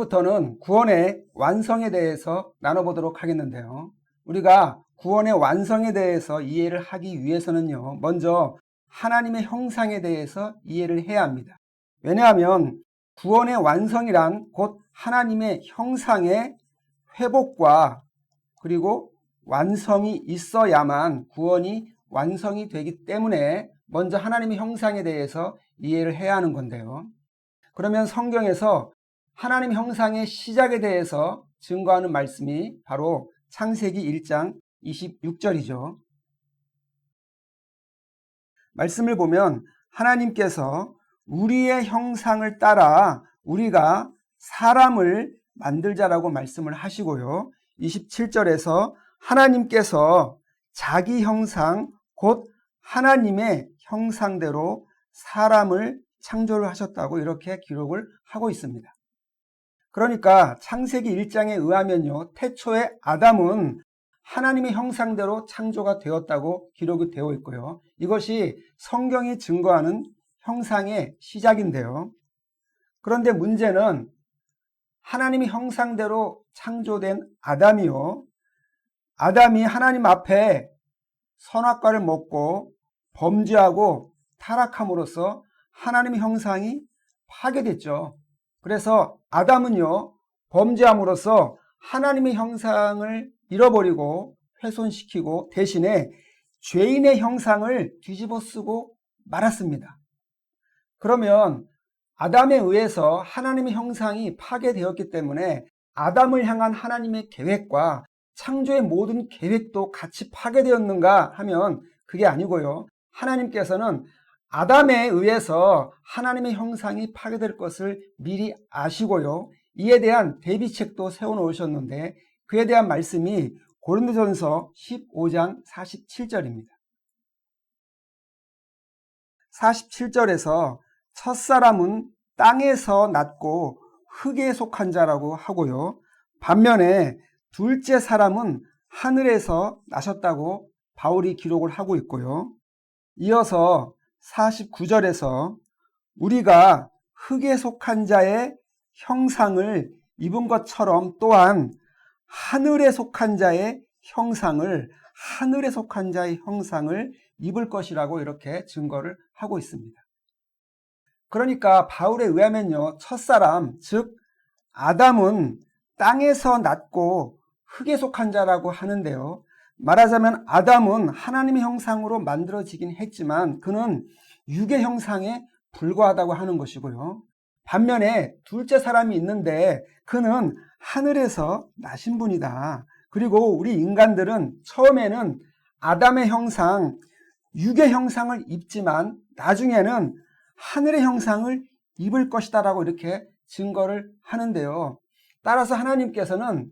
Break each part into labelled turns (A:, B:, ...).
A: 지금부터는 구원의 완성에 대해서 나눠보도록 하겠는데요. 우리가 구원의 완성에 대해서 이해를 하기 위해서는요, 먼저 하나님의 형상에 대해서 이해를 해야 합니다. 왜냐하면 구원의 완성이란 곧 하나님의 형상의 회복과 그리고 완성이 있어야만 구원이 완성이 되기 때문에 먼저 하나님의 형상에 대해서 이해를 해야 하는 건데요. 그러면 성경에서 하나님 형상의 시작에 대해서 증거하는 말씀이 바로 창세기 1장 26절이죠. 말씀을 보면 하나님께서 우리의 형상을 따라 우리가 사람을 만들자라고 말씀을 하시고요. 27절에서 하나님께서 자기 형상 곧 하나님의 형상대로 사람을 창조를 하셨다고 이렇게 기록을 하고 있습니다. 그러니까 창세기 1장에 의하면요, 태초에 아담은 하나님의 형상대로 창조가 되었다고 기록이 되어 있고요. 이것이 성경이 증거하는 형상의 시작인데요. 그런데 문제는 하나님의 형상대로 창조된 아담이요, 아담이 하나님 앞에 선악과를 먹고 범죄하고 타락함으로써 하나님의 형상이 파괴됐죠. 그래서 아담은요, 범죄함으로써 하나님의 형상을 잃어버리고 훼손시키고 대신에 죄인의 형상을 뒤집어 쓰고 말았습니다. 그러면 아담에 의해서 하나님의 형상이 파괴되었기 때문에 아담을 향한 하나님의 계획과 창조의 모든 계획도 같이 파괴되었는가 하면 그게 아니고요. 하나님께서는 아담에 의해서 하나님의 형상이 파괴될 것을 미리 아시고요. 이에 대한 대비책도 세워놓으셨는데 그에 대한 말씀이 고린도전서 15장 47절입니다. 47절에서 첫사람은 땅에서 났고 흙에 속한 자라고 하고요. 반면에 둘째 사람은 하늘에서 나셨다고 바울이 기록을 하고 있고요. 이어서 49절에서 우리가 흙에 속한 자의 형상을 입은 것처럼 또한 하늘에 속한 자의 형상을 입을 것이라고 이렇게 증거를 하고 있습니다. 그러니까 바울에 의하면요, 첫사람 즉 아담은 땅에서 났고 흙에 속한 자라고 하는데요, 말하자면 아담은 하나님의 형상으로 만들어지긴 했지만 그는 육의 형상에 불과하다고 하는 것이고요. 반면에 둘째 사람이 있는데 그는 하늘에서 나신 분이다. 그리고 우리 인간들은 처음에는 아담의 형상, 육의 형상을 입지만 나중에는 하늘의 형상을 입을 것이다 라고 이렇게 증거를 하는데요. 따라서 하나님께서는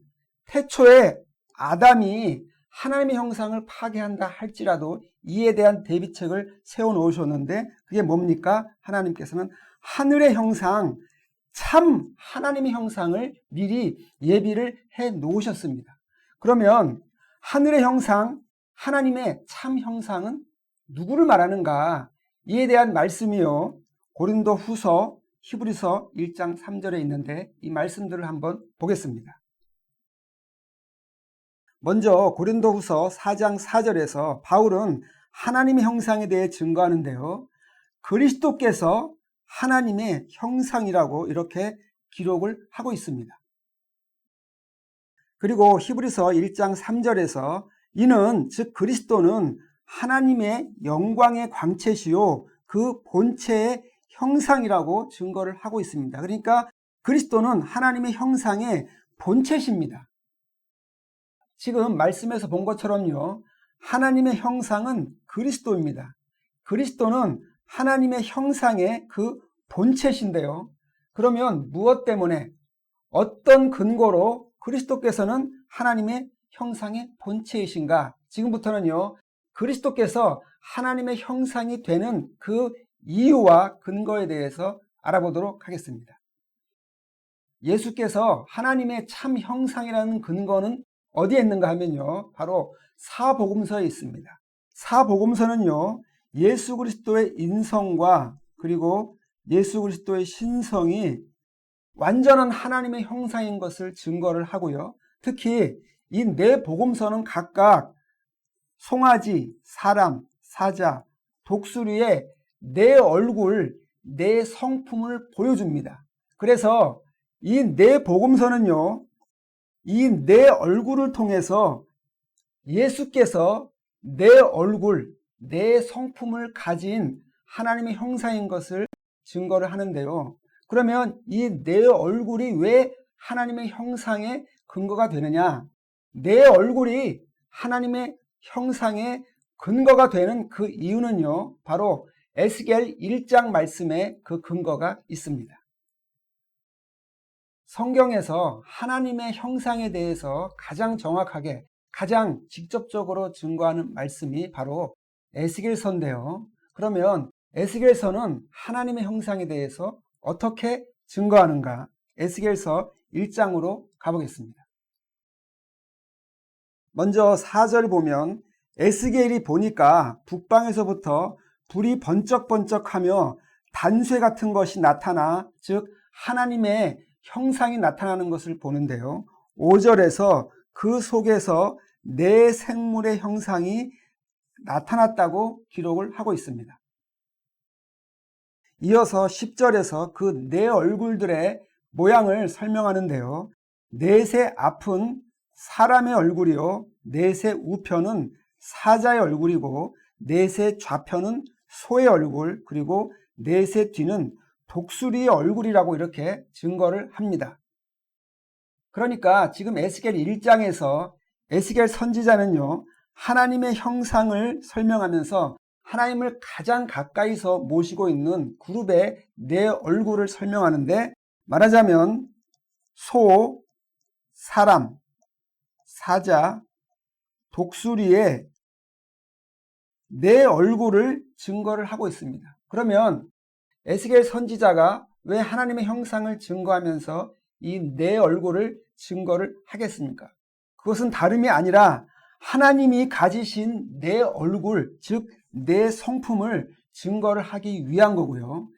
A: 태초에 아담이 하나님의 형상을 파괴한다 할지라도 이에 대한 대비책을 세워놓으셨는데 그게 뭡니까? 하나님께서는 하늘의 형상, 참 하나님의 형상을 미리 예비를 해 놓으셨습니다. 그러면 하늘의 형상, 하나님의 참 형상은 누구를 말하는가? 이에 대한 말씀이요, 고린도 후서 히브리서 1장 3절에 있는데 이 말씀들을 한번 보겠습니다. 먼저 고린도 후서 4장 4절에서 바울은 하나님의 형상에 대해 증거하는데요, 그리스도께서 하나님의 형상이라고 이렇게 기록을 하고 있습니다. 그리고 히브리서 1장 3절에서 이는 즉 그리스도는 하나님의 영광의 광채시요 그 본체의 형상이라고 증거를 하고 있습니다. 그러니까 그리스도는 하나님의 형상의 본체십니다. 지금 말씀에서 본 것처럼요, 하나님의 형상은 그리스도입니다. 그리스도는 하나님의 형상의 그 본체신데요. 그러면 무엇 때문에, 어떤 근거로 그리스도께서는 하나님의 형상의 본체이신가? 지금부터는요, 그리스도께서 하나님의 형상이 되는 그 이유와 근거에 대해서 알아보도록 하겠습니다. 예수께서 하나님의 참 형상이라는 근거는 어디에 있는가 하면요, 바로 사복음서에 있습니다. 사복음서는요, 예수 그리스도의 인성과 그리고 예수 그리스도의 신성이 완전한 하나님의 형상인 것을 증거를 하고요. 특히 이 네 복음서는 각각 송아지, 사람, 사자, 독수리의 네 얼굴, 네 성품을 보여줍니다. 그래서 이 네 복음서는요, 이 네 얼굴을 통해서 예수께서 네 얼굴, 네 성품을 가진 하나님의 형상인 것을 증거를 하는데요. 그러면 이 네 얼굴이 왜 하나님의 형상의 근거가 되느냐? 네 얼굴이 하나님의 형상의 근거가 되는 그 이유는요, 바로 에스겔 1장 말씀에 그 근거가 있습니다. 성경에서 하나님의 형상에 대해서 가장 정확하게, 가장 직접적으로 증거하는 말씀이 바로 에스겔서인데요. 그러면 에스겔서는 하나님의 형상에 대해서 어떻게 증거하는가? 에스겔서 1장으로 가보겠습니다. 먼저 4절 보면 에스겔이 보니까 북방에서부터 불이 번쩍번쩍하며 단쇠 같은 것이 나타나, 즉 하나님의 형상이 나타나는 것을 보는데요. 5절에서 그 속에서 네 생물의 형상이 나타났다고 기록을 하고 있습니다. 이어서 10절에서 그 네 얼굴들의 모양을 설명하는데요. 넷의 앞은 사람의 얼굴이요, 넷의 우편은 사자의 얼굴이고, 넷의 좌편은 소의 얼굴, 그리고 넷의 뒤는 독수리의 얼굴이라고 이렇게 증거를 합니다. 그러니까 지금 에스겔 1장에서 에스겔 선지자는요, 하나님의 형상을 설명하면서 하나님을 가장 가까이서 모시고 있는 그룹의 네 얼굴을 설명하는데, 말하자면 소, 사람, 사자, 독수리의 네 얼굴을 증거를 하고 있습니다. 그러면 에스겔 선지자가 왜 하나님의 형상을 증거하면서 이 네 얼굴을 증거를 하겠습니까? 그것은 다름이 아니라 하나님이 가지신 네 얼굴, 즉 네 성품을 증거를 하기 위한 거고요.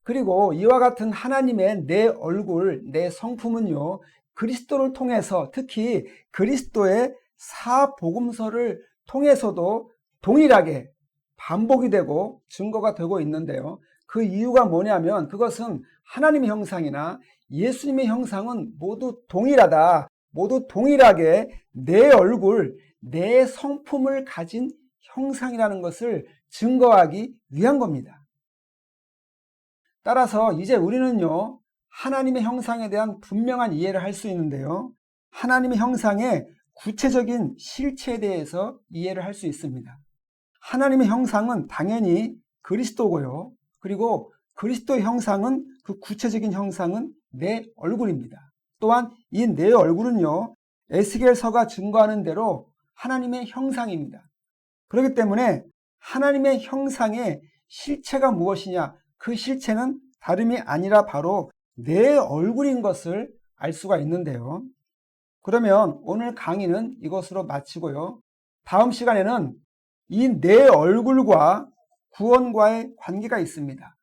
A: 그리고 이와 같은 하나님의 네 얼굴, 네 성품은요, 그리스도를 통해서, 특히 그리스도의 사복음서를 통해서도 동일하게 반복이 되고 증거가 되고 있는데요. 그 이유가 뭐냐면 그것은 하나님의 형상이나 예수님의 형상은 모두 동일하다, 모두 동일하게 내 얼굴, 내 성품을 가진 형상이라는 것을 증거하기 위한 겁니다. 따라서 이제 우리는요, 하나님의 형상에 대한 분명한 이해를 할 수 있는데요, 하나님의 형상의 구체적인 실체에 대해서 이해를 할 수 있습니다. 하나님의 형상은 당연히 그리스도고요, 그리고 그리스도의 형상은, 그 구체적인 형상은 내 얼굴입니다. 또한 이 내 얼굴은요, 에스겔서가 증거하는 대로 하나님의 형상입니다. 그렇기 때문에 하나님의 형상의 실체가 무엇이냐, 그 실체는 다름이 아니라 바로 내 얼굴인 것을 알 수가 있는데요. 그러면 오늘 강의는 이것으로 마치고요, 다음 시간에는 이 내 얼굴과 구원과의 관계가 있습니다.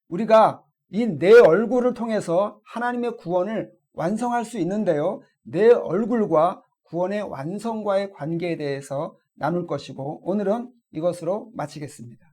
A: 우리가 이 내 얼굴을 통해서 하나님의 구원을 완성할 수 있는데요, 내 얼굴과 구원의 완성과의 관계에 대해서 나눌 것이고, 오늘은 이것으로 마치겠습니다.